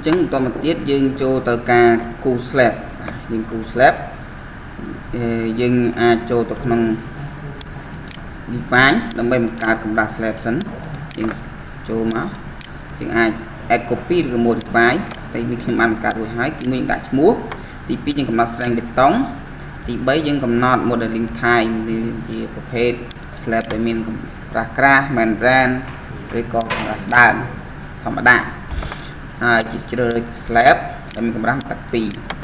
Chẳng toàn một tiết dương cho tờ ca cu slab dương cu slab dương cho tờ không đi phán đâm bay một cái cũng đặt slab sẵn dương cho máu dương add copy được một phái tay mình khi ăn cả rồi hái thì mình đặt múa thì pi dương cầm đặt slab bê tông thì bấy dương cầm nọt một link thai thìประเภท slab ไปមានราคาแมนแรนหรือก็ស្ដើងធម្មតាជាជ្រើស slab ដែលមានកម្រាស់តាក់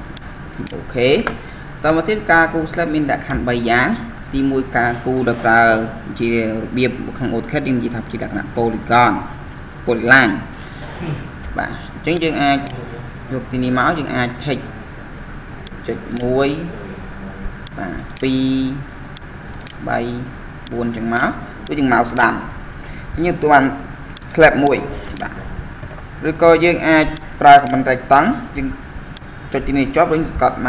2អូខេតមកទៀតការគូ slab មានលក្ខខណ្ឌ3យ៉ាងទី1ការគូដោយប្រើជារបៀបក្នុង AutoCAD យើងនិយាយថាជាលក្ខណៈ polygon polyline បាទអញ្ចឹងយើងអាចយកទីនេះមកយើងអាច take ចុច1បាទ2 3 4ចឹងមកដូចយើងមកស្ដាំយើងទៅបាន slab មួយបាទឬក៏យើងអាចប្រើ command rectangle យើងចុចទីនេះចប់វិញស្កត់ម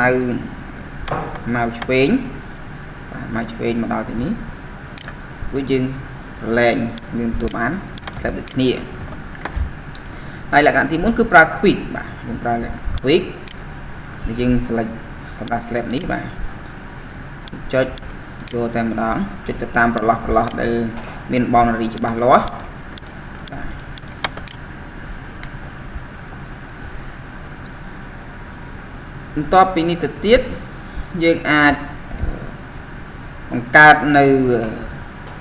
កឆ្វេងបាទមកឆ្វេងមកដល់ទីនេះវាយើងលែងមានទៅបាន slab ដូចគ្នាហើយលក្ខណៈទី1គឺប្រើ quick បាទយើងប្រើ quick យើង select កម្រាស់ slab នេះបាទចុចចូលតែម្ដងចុចទៅតាមប្រឡោះដែលមាន boundary ច្បាស់លាស់បន្ទាប់ពីនេះទៅទៀតយើងអាចបង្កើតនៅ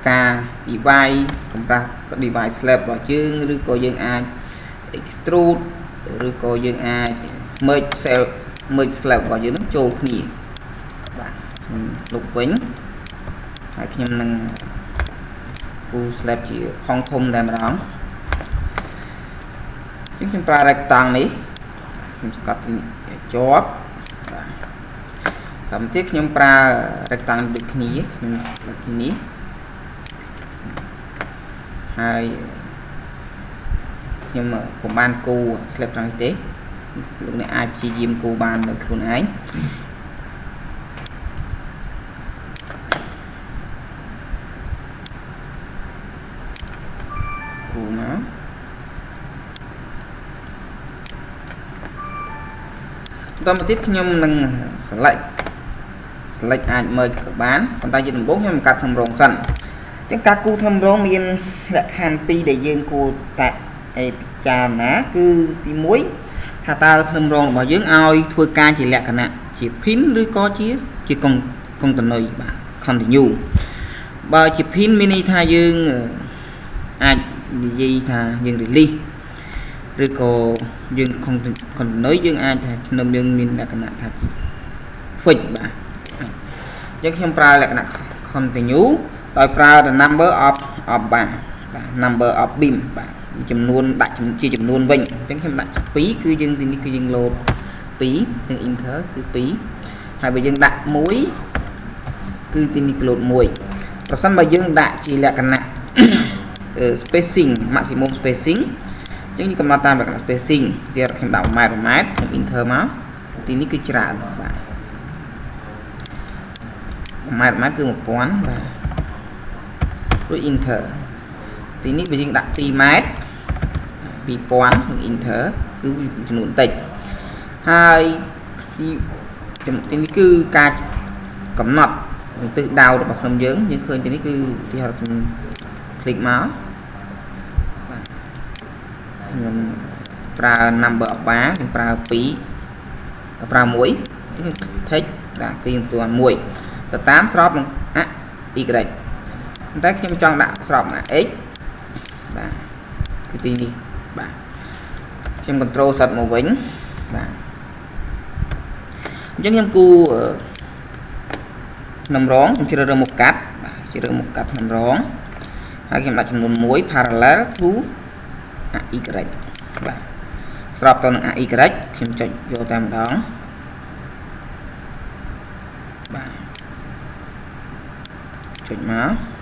ការ divide កម្រាស់ divide slab របស់យើងឬក៏យើងអាច extrude ឬក៏យើងអាច merge slab របស់យើងនឹងចូលគ្នាបាទខ្ញុំលុបវិញហើយខ្ញុំនឹងគូ slab ជាផងធំតែម្ដងអញ្ចឹងខ្ញុំប្រើ rectangle នេះខ្ញុំស្កាត់ទីនេះជាប់តាមទៀតខ្ញុំប្រើ rectangle ដូចគ្នាខ្ញុំលើកទីនេះហើយខ្ញុំពុំបានគូ slab ត្រង់នេះទេលោកអ្នកអាចព្យាយាមគូបានដោយខ្លួនឯងគូមកបន្តមកទៀតខ្ញុំនឹង select អាចមើលក៏បានប៉ុន្តែជាដំបូងខ្ញុំបង្កើតធ្នឹមរងសិនអញ្ចឹងការគូធ្នឹមរងមានលក្ខខណ្ឌ2ដែលយើងគួរតែពិចារណាគឺទី1ថាតើធ្នឹមរងរបស់យើងឲ្យធ្វើការជាលក្ខណៈជា pin ឬក៏ជាcontinuous បាទ continue បើជា pin មានន័យថាយើងអាចនិយាយថាយើង release ឬក៏យើង continuous យើងអាចថាធ្នឹមយើងមានលក្ខណៈថាជា fix បាទអញ្ចឹងខ្ញុំប្រើលក្ខណៈ continue ដោយប្រើ the number of bar បាទ number of beam បាទចំនួនដាក់ជាចំនួនវិញអញ្ចឹងខ្ញុំដាក់2គឺយើងទីនេះគឺយើង load 2យើង enter គឺ2ហើយបើយើងដាក់1គឺទីនេះ load 1ប្រសិនបើយើងដាក់ជាលក្ខណៈ spacing maximum spacing អញ្ចឹងកំណត់តាមលក្ខណៈ spacing ទៀតខ្ញុំដាក់1ម៉ែត្រខ្ញុំ enter មកទីនេះគឺច្រើនបាទ1ម៉ែត្រគឺ1000បាទរួច enter ទីនេះបើយើងដាក់2ម៉ែត្រ2000 enter គឺចំនួនតិចហើយទីនេះគឺការកំណត់ទិសដៅរបស់ធ្នឹមយើងឃើញទីនេះគឺទីហៅខ្ញុំ click មកបាទខ្ញុំប្រើ number of bar ខ្ញុំប្រើ2ប្រើ1 text បាទគឺយើងទទួល1ទៅតាមស្របនឹង y តែខ្ញុំចង់ដាក់ស្របនឹង x បាទគឺទីនេះបាទខ្ញុំ control set មកវិញបាទអញ្ចឹងខ្ញុំគូធ្នឹមរងខ្ញុំជ្រើសរើសមុខកាត់បាទជ្រើសរើសមុខកាត់ធ្នឹមរងហើយខ្ញុំដាក់ចំនួន1 parallel to y បាទស្របទៅនឹង y ខ្ញុំចុចយកតែម្ដងបាទចុចមក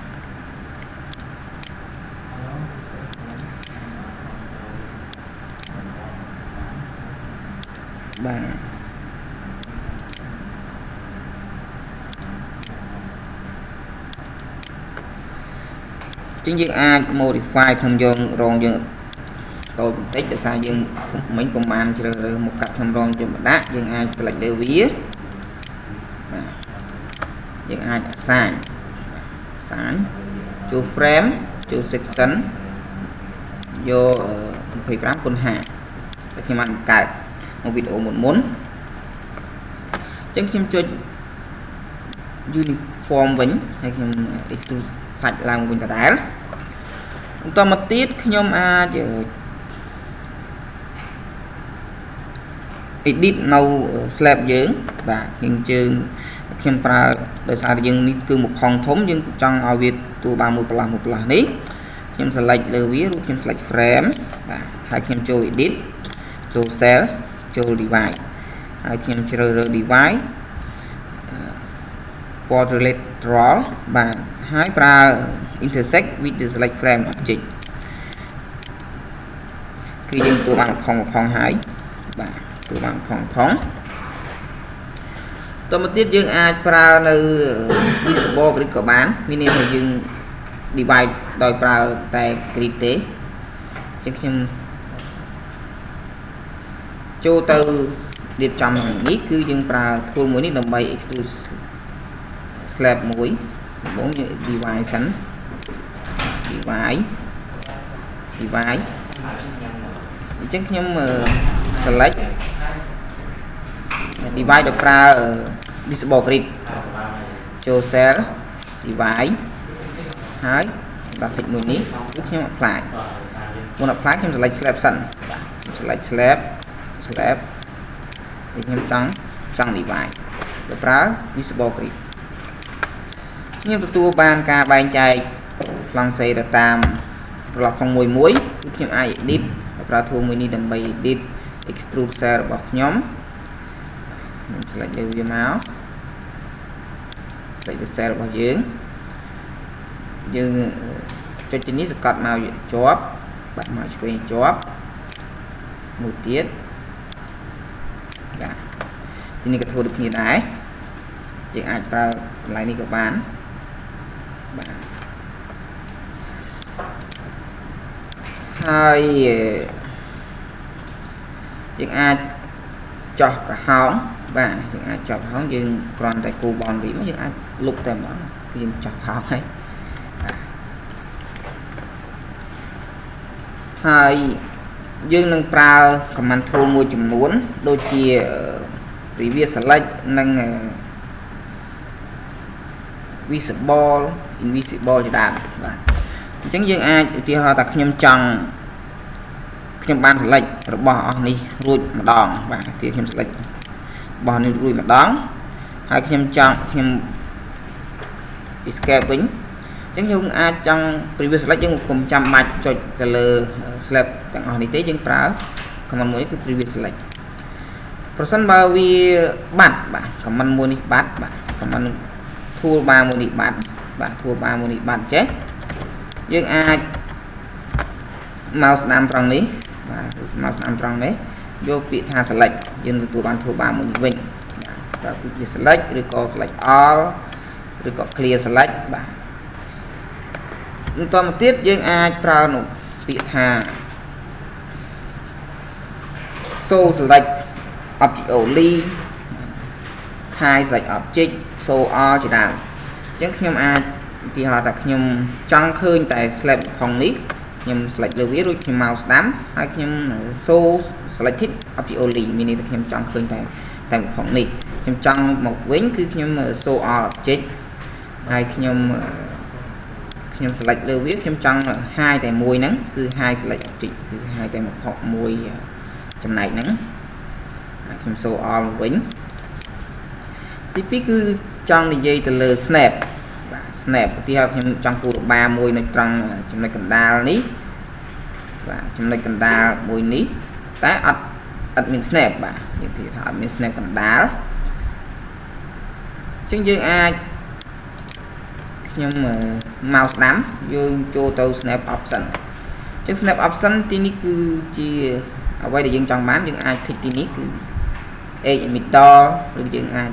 បាទជាងយើងអាច modify ក្នុងយើងរងយើង tôiបន្តិចដោយសារយើងមិញប្រមាណជ្រើសរើសមកកាត់ក្នុងរងជាម្ដងយើងអាច select លើវាបាទយើងអាច assign ចូល frame ចូល section យក25 គុណ 5 តែខ្ញុំបានបង្កើតមកវីដេអូមុនអញ្ចឹងខ្ញុំចុច uniform វិញហើយខ្ញុំ extrude សាច់ឡើងវិញដដែលបន្តមកទៀតខ្ញុំអាច edit នៅ slab យើងបាទជើងខ្ញុំប្រើដោយសារយើងនេះគឺmộtផងធំយើងចង់ឲ្យវាទួលបានមួយប្រឡាស់នេះខ្ញុំ select លើវារួចខ្ញុំ select frame បាទហើយខ្ញុំចូល edit ចូល cell ចូល divide ហើយខ្ញុំជ្រើសរើស divide quadrilateral បាទហើយប្រើ intersect with the select frame object គឺយើងទួលបានmộtផងហើយបាទទួលបានផងតទៅទៀតយើងអាចប្រើនៅ visible grid ក៏បានមានន័យថាយើង divide ដោយប្រើតែ grid ទេអញ្ចឹងខ្ញុំចូលទៅរៀបចំនេះគឺយើងប្រើ tool មួយនេះដើម្បី extrude slab មួយដំបូងយើង divide សិន divide អញ្ចឹងខ្ញុំ select divide ដោយប្រើ visible grid ចូល cell divide ហើយដាក់ tick មួយនេះគឺខ្ញុំ apply មុន apply ខ្ញុំ select slab សិនបាទ select slab ខ្ញុំចង់ divide ដោយប្រើ visible grid ខ្ញុំទទួលបានការបែងចែកប្លង់សេទៅតាមប្រឡប់ផងមួយគឺខ្ញុំអាច edit ដោយប្រើ tool មួយនេះដើម្បី edit extrude cell របស់ខ្ញុំ select លើវាមក select លើ cell របស់យើងចុចទីនេះសង្កត់មកជាប់បាក់មកឆ្វេងជាប់មួយទៀតបាទទីនេះក៏ធ្វើដូចគ្នាដែរយើងអាចប្រើកន្លែងនេះក៏បានបាទហើយយើងអាចចោះប្រហោងបាទយើងអាចចោះប្រហោងយើងគ្រាន់តែគូ boundary មកយើងអាចលុបតែម្ដងគឺយើងចោះប្រហោងហើយយើងនឹងប្រើ command tool មួយចំនួនដូចជា previous select និង visible invisible ជាដើមបាទអញ្ចឹងយើងអាចឧទាហរណ៍ថាខ្ញុំបាន select របស់អស់នេះរួចម្ដងបាទទីខ្ញុំ select របស់នេះរួចម្ដងហើយខ្ញុំ escape វិញអញ្ចឹងយើងអាចចង់ previous select យើងកុំចាំបាច់ចុចទៅលើ slab ទាំងអស់នេះទេយើងប្រើ command មួយនេះគឺ previous select ប្រសិនបើវាបាត់បាទ command មួយនេះបាត់បាទ command tool bar មួយនេះបាត់បាទ tool bar មួយនេះបាត់ចេះយើងអាច mouse ស្ដាំត្រង់នេះបាទ mouse ស្ដាំត្រង់នេះយកពាក្យថា select យើងទទួលបាន tool bar មួយនេះវិញបាទប្រើពាក្យ select ឬក៏ select all ឬក៏ clear select បាទបន្តមកទៀតយើងអាចប្រើនោះពាក្យថា show select object only hide select object show all ជាដើមអញ្ចឹងខ្ញុំអាចឧទាហរណ៍ថាខ្ញុំចង់ឃើញតែ slab ផងនេះខ្ញុំ select លើវារួចខ្ញុំ mouse ស្ដាំហើយខ្ញុំ show selected object only មានន័យថាខ្ញុំចង់ឃើញតែផងនេះខ្ញុំចង់មកវិញគឺខ្ញុំ show all object ហើយខ្ញុំ select លើវាខ្ញុំចង់ hide តែមួយហ្នឹងគឺ hide select object គឺ hide តែមួយចំណែកហ្នឹងហើយខ្ញុំ show all វិញទី2គឺចង់និយាយទៅលើ snap បាទ snap ឧទាហរណ៍ខ្ញុំចង់គូរបាមួយនៅត្រង់ចំណុចកណ្ដាលនេះបាទចំណុចកណ្ដាលមួយនេះតែអត់មាន snap បាទនិយាយថាអត់មាន snap កណ្ដាលអញ្ចឹងយើងអាចខ្ញុំ mouse ស្ដាំយើងចូលទៅ snap option អញ្ចឹង snap option ទីនេះគឺជាអ្វីដែលយើងចង់បានយើងអាច tick ទីនេះគឺ edge emitter ឬយើងអាច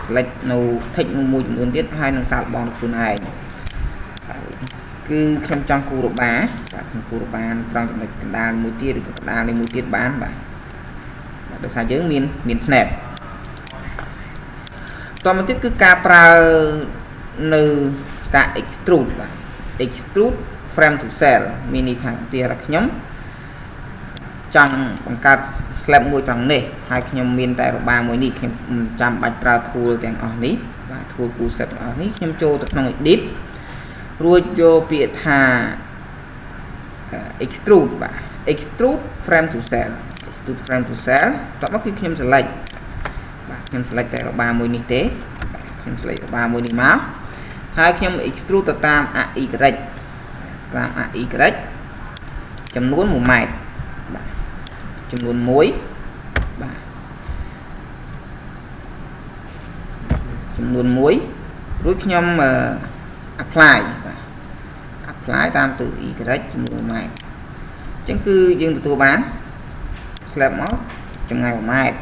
select នៅ tick មួយចំនួនទៀតហើយនឹងសាកល្បងខ្លួនឯងគឺ គឺខ្ញុំចង់គូរបាបាទខ្ញុំគូរបាត្រង់ចំណុចកណ្ដាលមួយទៀតឬក៏កណ្ដាលនេះមួយទៀតបានបាទដោយសារយើងមាន snap តមកទៀតគឺការប្រើនៅការ extrude បាទ extrude frame to cell មានន័យថាទីថាខ្ញុំចង់បង្កើត slab មួយត្រង់នេះហើយខ្ញុំមានតែរបាមួយនេះខ្ញុំមិនចាំបាច់ប្រើ tool ទាំងអស់នេះបាទ tool គូ slab ទាំងអស់នេះខ្ញុំចូលទៅក្នុង edit រួចយកពាក្យថា extrude បាទ extrude frame to cell extrude frame to cell តបមកគឺខ្ញុំ select បាទខ្ញុំ select តែរបាមួយនេះទេបាទខ្ញុំ select របាមួយនេះមកហើយខ្ញុំ extrude ទៅតាម AY តាម AY ចំនួន1ម៉ែត្របាទចំនួន1បាទចំនួន1រួចខ្ញុំapply បាទ apply តាមទៅ y ចំនួន1ម៉ែត្រអញ្ចឹងគឺយើងទទួលបាន slab មកចម្ងាយ1ម៉ែត្រ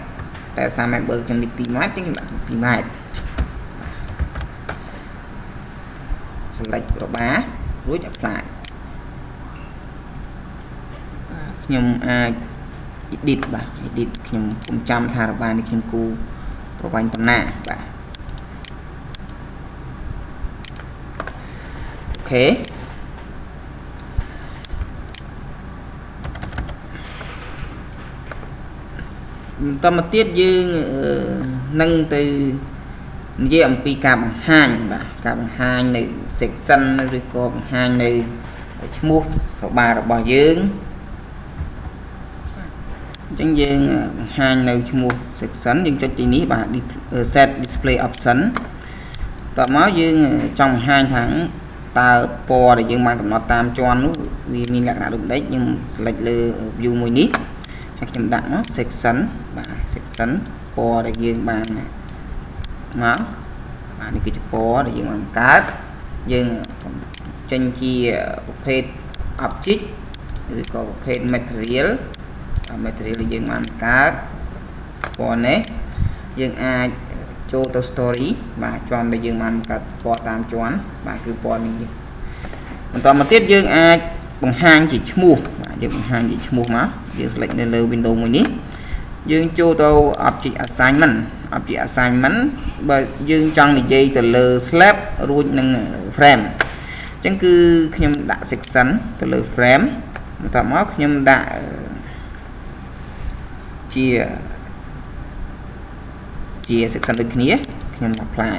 តែសារ member ខ្ញុំនេះ2ម៉ែត្រខ្ញុំដាក់2ម៉ែត្រ select របារួច apply ខ្ញុំអាច edit បាទ edit ខ្ញុំពុំចាំថារបានេះខ្ញុំគូប្រវែងប៉ុណ្ណាបាទអូខេបន្តមកទៀតយើងនឹងទៅនិយាយអំពីការបង្ហាញបាទការបង្ហាញនៅ section ឬក៏បង្ហាញនៅឈ្មោះរបារបស់យើងអញ្ចឹងយើងបង្ហាញនៅឈ្មោះ section យើងចុចទីនេះបាទ set display option តមកយើងចង់បង្ហាញថាតើពណ៌ដែលយើងបានកំណត់តាមជាន់នោះវាមានលក្ខណៈដូចម្ដេចខ្ញុំ select លើ view មួយនេះហើយខ្ញុំដាក់មក section បាទ section ពណ៌ដែលយើងបានមកបាទនេះគឺជាពណ៌ដែលយើងបានបង្កើតយើងចេញជាប្រភេទ object ឬក៏ប្រភេទ material material ដែលយើងបានបង្កើតពណ៌នេះយើងអាចចូលទៅ story បាទជាន់ដែលយើងបានបង្កើតពណ៌តាមជាន់បាទគឺពណ៌នេះបន្តមកទៀតយើងអាចបង្ហាញជាឈ្មោះបាទយើងបង្ហាញជាឈ្មោះមកយើង select នៅលើ window មួយនេះយើងចូលទៅ object assignment object assignment បើយើងចង់និយាយទៅលើ slab រួចនឹង frame អញ្ចឹងគឺខ្ញុំដាក់ section ទៅលើ frame បន្ទាប់មកខ្ញុំដាក់ជា section ដូចគ្នាខ្ញុំ apply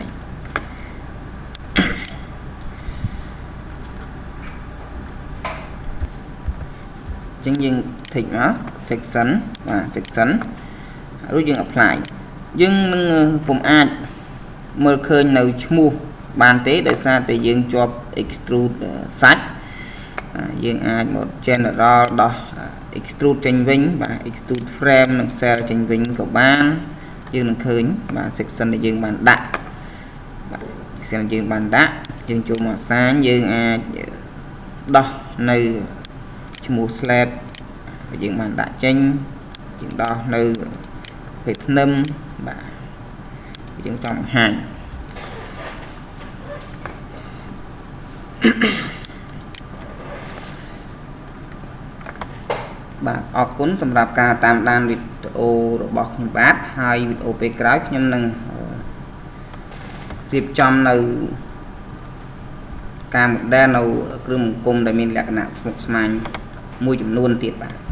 អញ្ចឹងយើង tick មក section បាទ section រួចយើង apply យើងនឹងពុំអាចមើលឃើញនៅឈ្មោះបានទេដោយសារតែយើងជាប់ extrude សាច់យើងអាចមក general ដោះ extrude ចេញវិញបាទ extrude frame និង cell ចេញវិញក៏បានយើងនឹងឃើញបាទ section ដែលយើងបានដាក់បាទ section យើងបានដាក់យើងចូលមកអាសាញយើងអាចដោះនៅឈ្មោះ slab ដែលយើងបានដាក់ចេញយើងដោះនៅភេទធ្នឹមបាទយើងចង់បង្ហាញបាទអរគុណសម្រាប់ការតាមដានវីដេអូរបស់ខ្ញុំបាទហើយវីដេអូពេលក្រោយខ្ញុំនឹងរៀបចំនៅការ model នៅគ្រឿងបង្គុំដែលមានលក្ខណៈស្មុគស្មាញមួយចំនួនទៀតបាទ